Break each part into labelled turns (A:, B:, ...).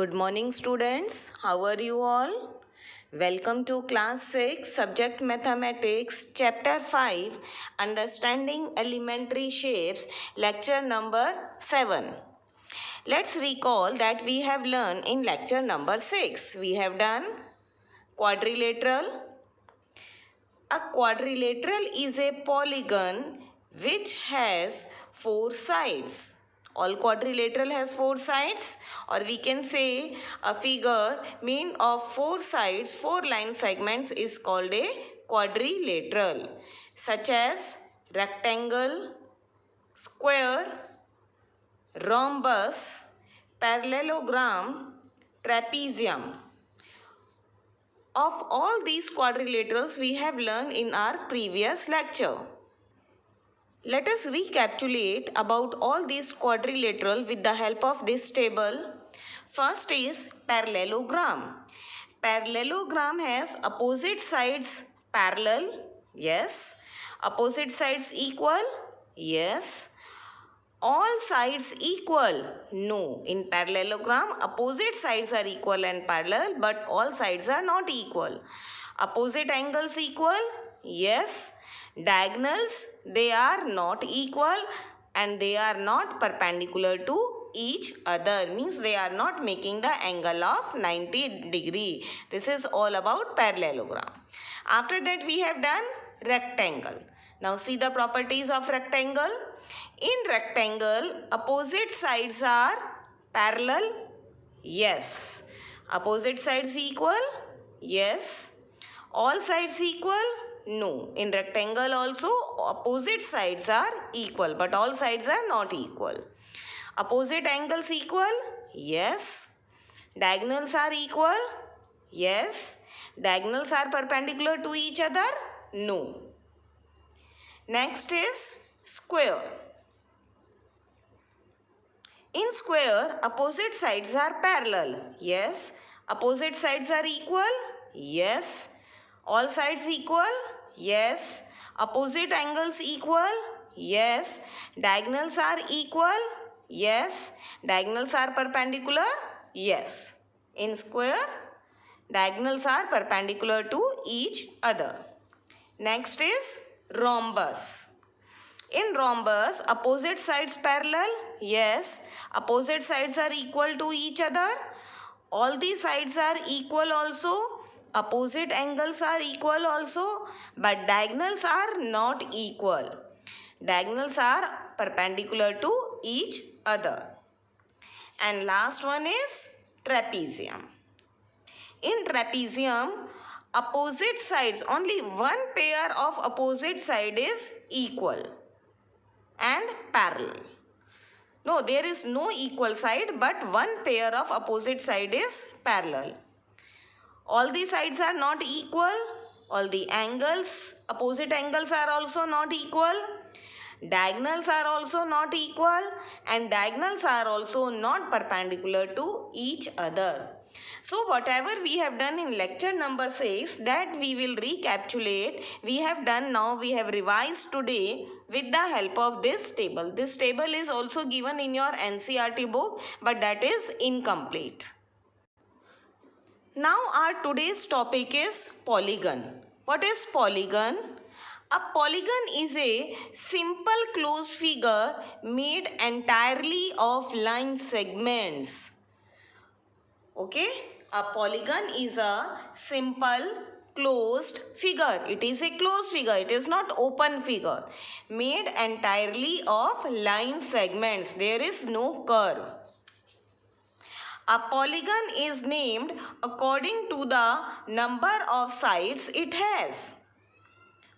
A: Good morning, students. How are you all? Welcome to class 6, subject mathematics, chapter 5, understanding elementary shapes, lecture number 7. Let's recall that we have learned in lecture number 6. We have done quadrilateral. A quadrilateral is a polygon which has 4 sides. All quadrilateral has 4 sides, or we can say a figure made of 4 sides, 4 line segments is called a quadrilateral, such as rectangle, square, rhombus, parallelogram, trapezium. Of all these quadrilaterals we have learned in our previous lecture. Let us recapitulate about all these quadrilateral with the help of this table. First is parallelogram. Parallelogram has opposite sides parallel. Yes. Opposite sides equal. Yes. All sides equal. No. In parallelogram, opposite sides are equal and parallel, but all sides are not equal. Opposite angles equal. Yes. Diagonals, they are not equal and they are not perpendicular to each other. Means they are not making the angle of 90 degree. This is all about parallelogram. After that we have done rectangle. Now see the properties of rectangle. In rectangle, opposite sides are parallel. Yes. Opposite sides equal. Yes. All sides equal. No. In rectangle also opposite sides are equal, but all sides are not equal. Opposite angles equal? Yes. Diagonals are equal? Yes. Diagonals are perpendicular to each other? No. Next is square. In square, opposite sides are parallel. Yes. Opposite sides are equal? Yes. All sides equal? Yes. Opposite angles equal? Yes. Diagonals are equal? Yes. Diagonals are perpendicular? Yes. In square, diagonals are perpendicular to each other. Next is rhombus. In rhombus, opposite sides parallel? Yes. Opposite sides are equal to each other. All the sides are equal also. Opposite angles are equal also, but diagonals are not equal. Diagonals are perpendicular to each other. And last one is trapezium. In trapezium, opposite sides, only one pair of opposite side is equal and parallel. No, there is no equal side, but one pair of opposite side is parallel. All the sides are not equal. All the angles, opposite angles are also not equal. Diagonals are also not equal. And diagonals are also not perpendicular to each other. So whatever we have done in lecture number 6, that we will recapitulate. We have done now, we have revised today with the help of this table. This table is also given in your NCERT book, but that is incomplete. Now our today's topic is polygon. What is polygon? A polygon is a simple closed figure made entirely of line segments. Okay? A polygon is a simple closed figure. It is a closed figure. It is not open figure. Made entirely of line segments. There is no curve. A polygon is named according to the number of sides it has.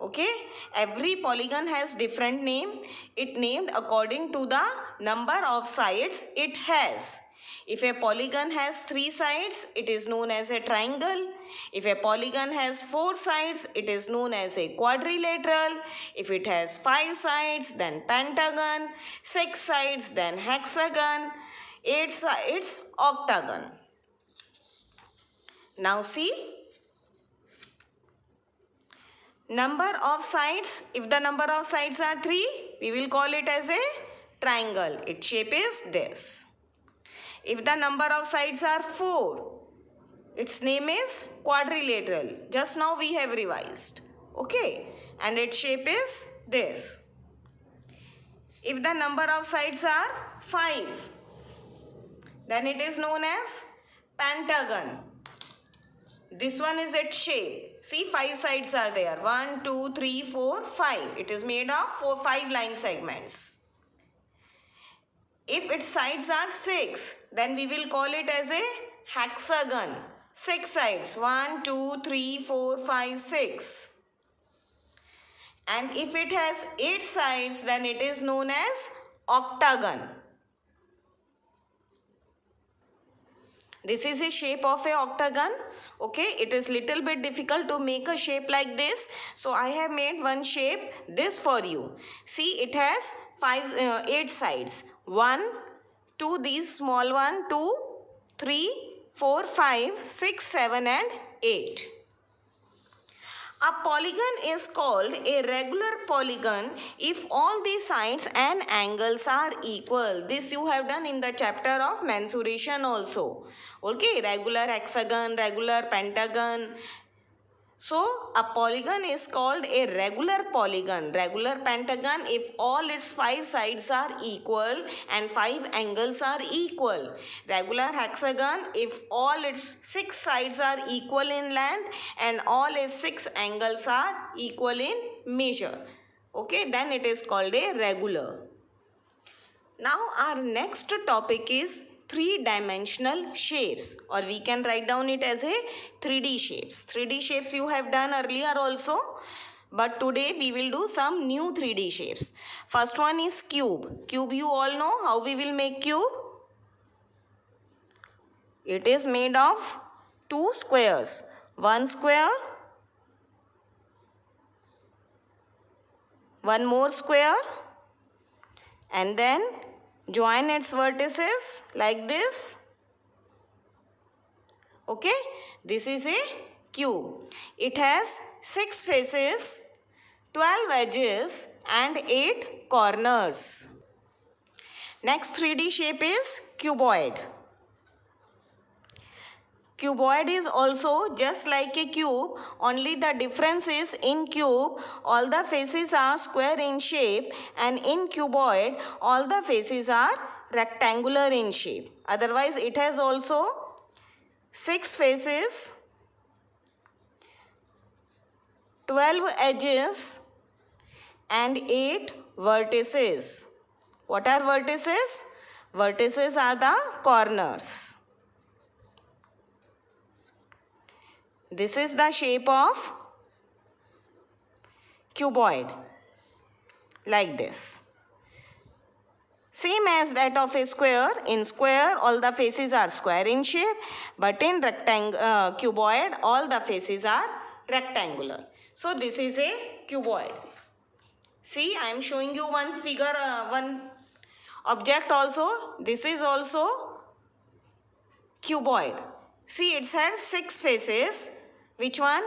A: Okay, every polygon has different name. It named according to the number of sides it has. If a polygon has 3 sides, it is known as a triangle. If a polygon has 4 sides, it is known as a quadrilateral. If it has 5 sides, then pentagon. 6 sides, then hexagon. 8 sides, octagon. Now see, number of sides. If the number of sides are 3, we will call it as a triangle. Its shape is this. If the number of sides are 4, its name is quadrilateral. Just now we have revised. Okay. And its shape is this. If the number of sides are 5, then it is known as pentagon. This one is its shape. See, 5 sides are there. 1, 2, 3, 4, 5. It is made of 5 line segments. If its sides are 6, then we will call it as a hexagon. 6 sides. 1, 2, 3, 4, 5, 6. And if it has 8 sides, then it is known as octagon. This is a shape of a octagon. Okay, it is little bit difficult to make a shape like this. So I have made one shape this for you. See, it has 8 sides. 1, 2, these small 1, 2, 3, 4, 5, 6, 7 and 8. A polygon is called a regular polygon if all the sides and angles are equal. This you have done in the chapter of mensuration also. Okay, regular hexagon, regular pentagon. So, a polygon is called a regular polygon, regular pentagon if all its 5 sides are equal and 5 angles are equal. Regular hexagon if all its 6 sides are equal in length and all its 6 angles are equal in measure. Okay, then it is called a regular. Now, our next topic is three-dimensional shapes, or we can write down it as a 3D shapes. 3D shapes you have done earlier also, but today we will do some new 3D shapes. First one is cube. Cube you all know how we will make cube. It is made of 2 squares. One square, one more square, and then join its vertices like this. Okay, this is a cube. It has 6 faces, 12 edges and 8 corners. Next 3D shape is cuboid. Cuboid is also just like a cube, only the difference is in cube all the faces are square in shape and in cuboid all the faces are rectangular in shape. Otherwise it has also 6 faces, 12 edges and 8 vertices. What are vertices? Vertices are the corners. This is the shape of cuboid, like this. Same as that of a square. In square, all the faces are square in shape, but in cuboid, all the faces are rectangular. So this is a cuboid. See, I am showing you one figure, one object also. This is also cuboid. See, it has 6 faces. Which one?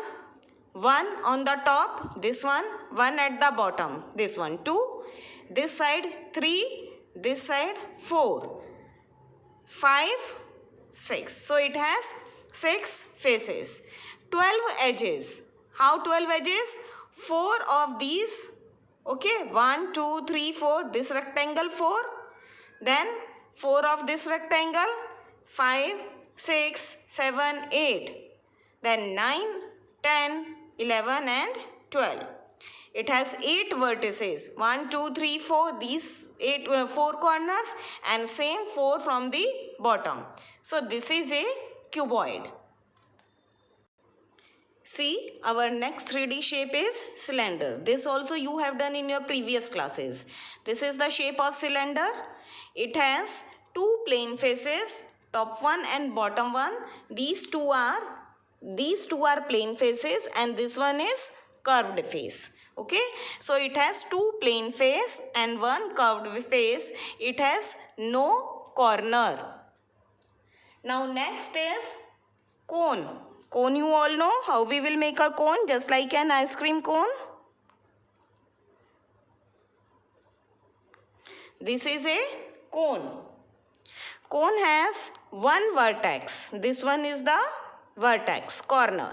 A: 1 on the top, this one at the bottom, this one 2, this side 3, this side 4, 5, 6. So it has 6 faces, 12 edges. How 12 edges? 4 of these, okay, 1, 2, 3, 4, this rectangle 4, then 4 of this rectangle, 5, 6, 7, 8. Then 9, 10, 11 and 12. It has 8 vertices. 1, 2, 3, 4. These 4 corners and same 4 from the bottom. So this is a cuboid. See, our next 3D shape is cylinder. This also you have done in your previous classes. This is the shape of cylinder. It has 2 plane faces, top one and bottom one. These two are plane faces and this one is curved face. Okay, so it has 2 plane face and 1 curved face. It has no corner. Now next is cone. Cone you all know how we will make a cone, just like an ice cream cone. This is a cone. Cone has one vertex. This one is the vertex, corner.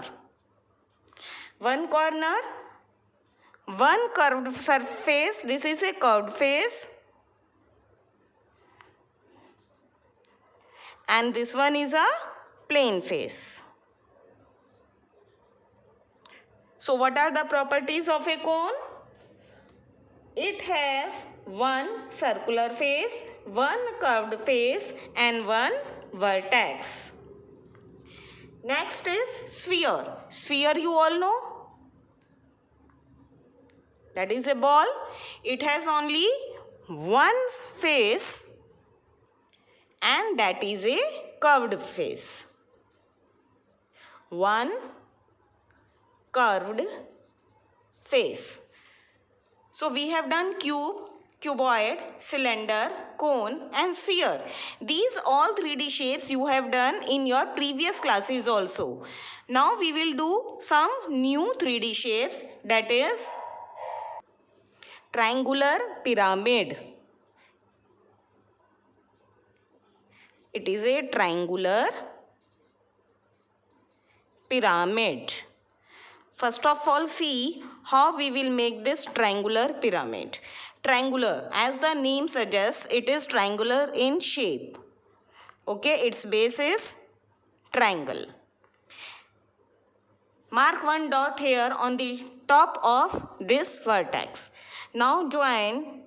A: One corner, one curved surface. This is a curved face. And this one is a plane face. So what are the properties of a cone? It has one circular face, one curved face, and one vertex. Next is sphere. Sphere you all know. That is a ball. It has only one face, and that is a curved face. One curved face. So we have done cube, cuboid, cylinder, cone and sphere. These all 3D shapes you have done in your previous classes also. Now we will do some new 3D shapes, that is triangular pyramid. It is a triangular pyramid. First of all, see how we will make this triangular pyramid. Triangular, as the name suggests, it is triangular in shape. Okay, its base is triangle. Mark one dot here on the top of this vertex. Now join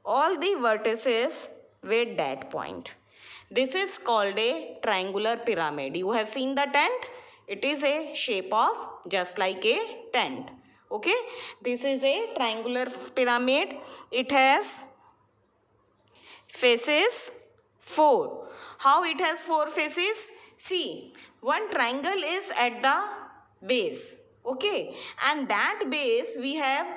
A: all the vertices with that point. This is called a triangular pyramid. You have seen the tent? It is a shape of just like a tent. Okay, this is a triangular pyramid. It has faces 4. How it has 4 faces? See, one triangle is at the base. Okay, and that base we have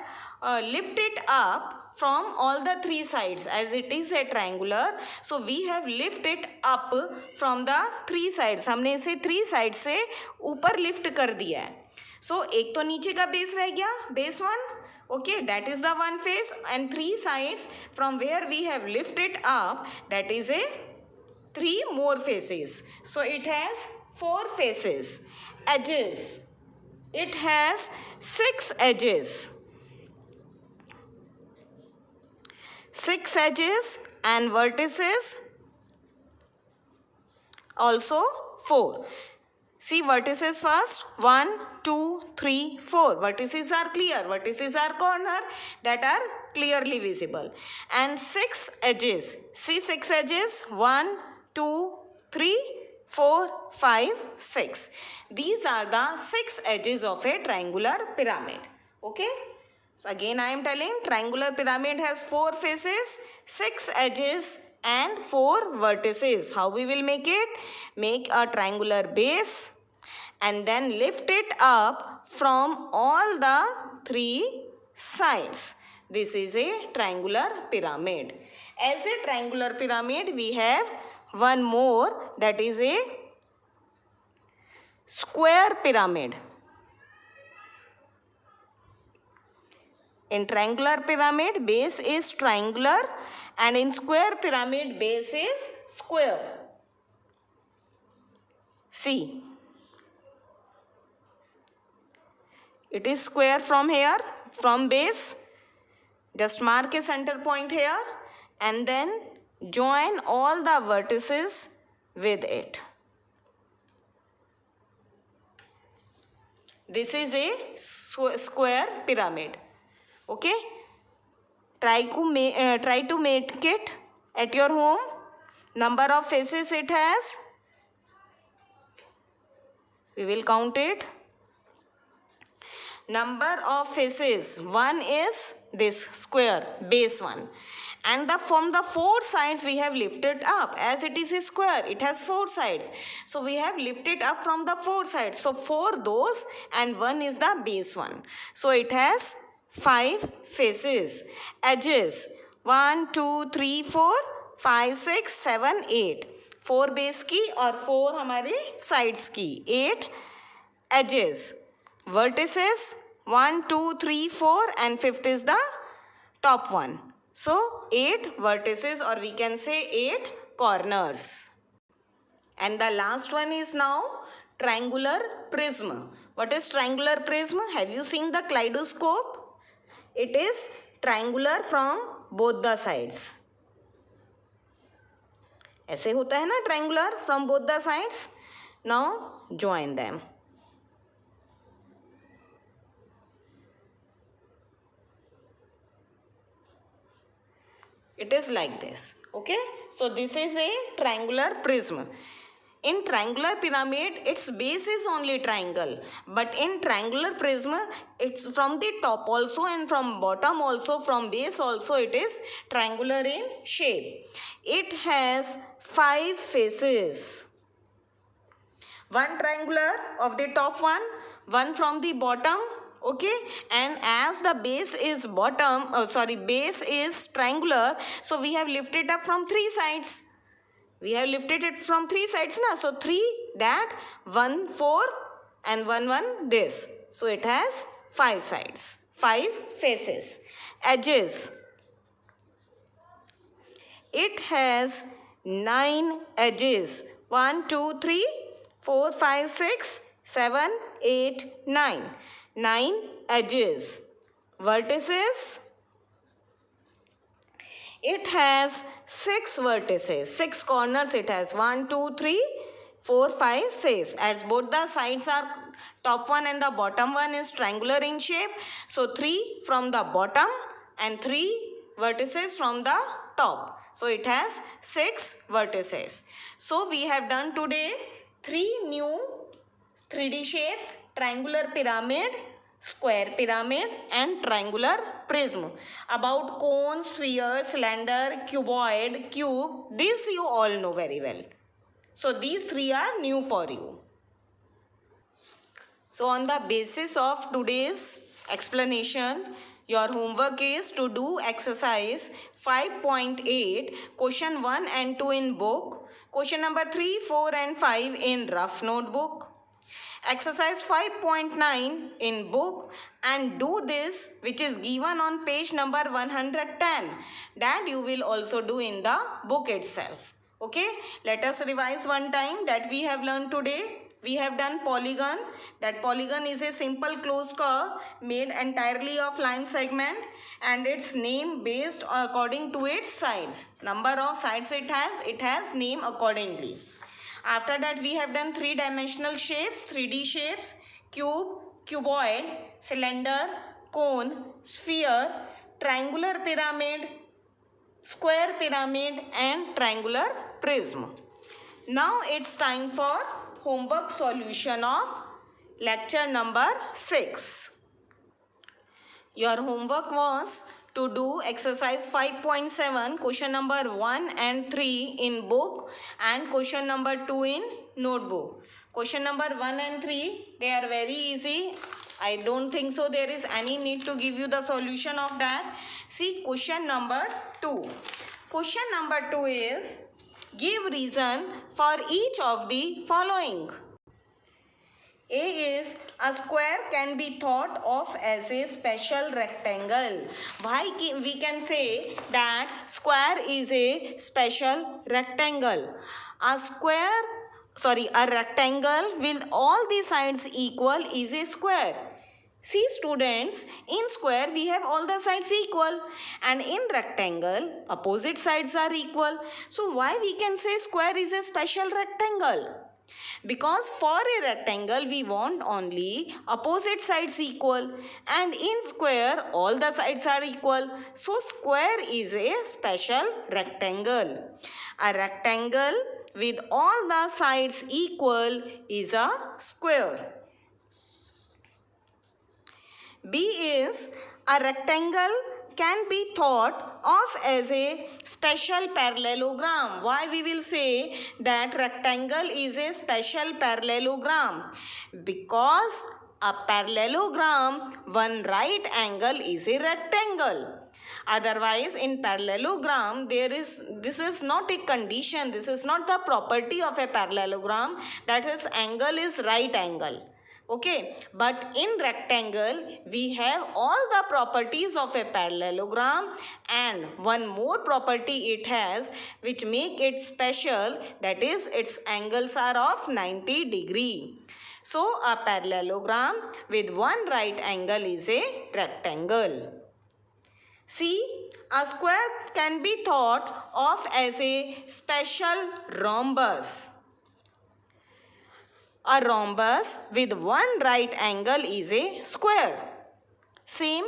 A: lifted up from all the 3 sides, as it is a triangular. So we have lifted up from the 3 sides. हमने इसे 3 sides से ऊपर lift कर दिया है. So एक तो नीचे का base रह गया, base 1. Okay, that is the one face, and 3 sides from where we have lifted up, that is a 3 more faces. So it has 4 faces. Edges. It has 6 edges. 6 edges and vertices also 4. See vertices first. 1, 2, 3, 4. Vertices are clear. Vertices are corner that are clearly visible. And 6 edges. See 6 edges. 1, 2, 3, 4, 5, 6. These are the 6 edges of a triangular pyramid. Okay. So again I am telling, triangular pyramid has 4 faces, 6 edges and 4 vertices. How we will make it? Make a triangular base and then lift it up from all the 3 sides. This is a triangular pyramid. As a triangular pyramid, we have one more, that is a square pyramid. In triangular pyramid, base is triangular, and in square pyramid, base is square. See, it is square from here, from base. Just mark a center point here and then join all the vertices with it. This is a square pyramid. Okay, try to make it at your home. Number of faces it has, we will count it. Number of faces, 1 is this square, base 1. And from the 4 sides we have lifted up. As it is a square, it has 4 sides. So we have lifted up from the 4 sides. So 4 those and 1 is the base 1. So it has 5 faces. Edges, 1, 2, 3, 4, 5, 6, 7, 8. 4 base की और 4 हमारे sides की. 8 edges. Vertices, 1, 2, 3, 4 and 5th is the top one. So 8 vertices, or we can say 8 corners. And the last one is now triangular prism. What is triangular prism? Have you seen the kaleidoscope? It is triangular from both the sides. ऐसे होता है ना triangular from both the sides. Now join them. It is like this. Okay. So this is a triangular prism. In triangular pyramid, its base is only triangle. But in triangular prism, it's from the top also and from bottom also, from base also, it is triangular in shape. It has 5 faces. One triangular of the top one from the bottom. Okay, and as the base is base is triangular, so we have lifted up from 3 sides. We have lifted it from 3 sides now. So 3 that, 1 4 and 1 this. So it has 5 sides, 5 faces. Edges. It has 9 edges. 1 2 3 4 5 6 7 8 9. 9 edges. Vertices. It has 6 vertices, 6 corners it has. 1 2 3 4 5 6. As both the sides are, top one and the bottom one is triangular in shape. So 3 from the bottom and 3 vertices from the top. So it has 6 vertices. So we have done today 3 new 3D shapes: triangular pyramid, square pyramid and triangular prism. About cone, sphere, cylinder, cuboid, cube, this you all know very well. So these 3 are new for you. So on the basis of today's explanation, your homework is to do exercise 5.8, question 1 and 2 in book, question number 3, 4 and 5 in rough notebook. Exercise 5.9 in book, and do this which is given on page number 110, that you will also do in the book itself. Okay, let us revise one time that we have learned today. We have done polygon. That polygon is a simple closed curve made entirely of line segment, and its name based according to its sides. Number of sides it has name accordingly. After that we have done 3-dimensional shapes, 3D shapes: cube, cuboid, cylinder, cone, sphere, triangular pyramid, square pyramid and triangular prism. Now it's time for homework solution of lecture number 6. Your homework was to do exercise 5.7, question number 1 and 3 in book and question number 2 in notebook. Question number 1 and 3, they are very easy. I don't think so there is any need to give you the solution of that. See question number 2. Question number 2 is, give reason for each of the following. A is, a square can be thought of as a special rectangle. Why we can say that square is a special rectangle? A rectangle with all the sides equal is a square. See students, in square we have all the sides equal, and in rectangle opposite sides are equal. So why we can say square is a special rectangle? Because for a rectangle we want only opposite sides equal, and in square all the sides are equal. So square is a special rectangle. A rectangle with all the sides equal is a square. B is, a rectangle can be thought of as a special parallelogram. Why we will say that rectangle is a special parallelogram? Because a parallelogram, one right angle is a rectangle. Otherwise in parallelogram this is not a condition, this is not the property of a parallelogram, that is angle is right angle. Okay, but in rectangle we have all the properties of a parallelogram, and one more property it has which make it special, that is its angles are of 90 degree. So a parallelogram with one right angle is a rectangle. See, a square can be thought of as a special rhombus. A rhombus with one right angle is a square. Same,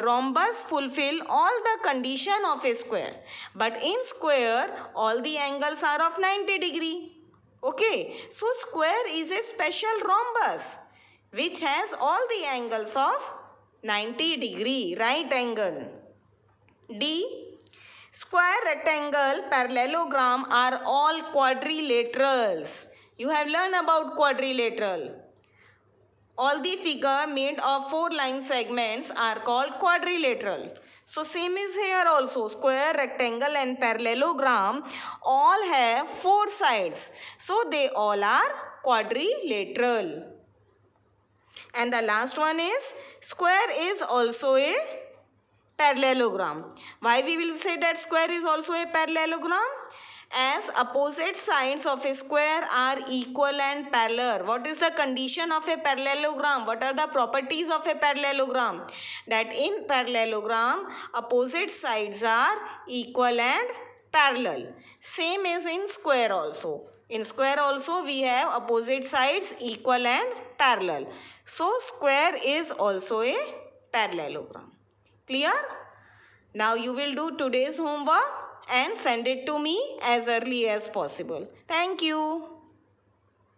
A: rhombus fulfill all the condition of a square. But in square, all the angles are of 90 degree. Okay, so square is a special rhombus which has all the angles of 90 degree right angle. D. Square, rectangle, parallelogram are all quadrilaterals. You have learned about quadrilateral. All the figure made of 4 line segments are called quadrilateral. So same is here also. Square, rectangle and parallelogram all have 4 sides. So they all are quadrilateral. And the last one is square is also a parallelogram. Why we will say that square is also a parallelogram? As opposite sides of a square are equal and parallel. What is the condition of a parallelogram? What are the properties of a parallelogram? That in parallelogram, opposite sides are equal and parallel. Same as in square also. In square also we have opposite sides equal and parallel. So square is also a parallelogram. Clear? Now you will do today's homework and send it to me as early as possible. Thank you.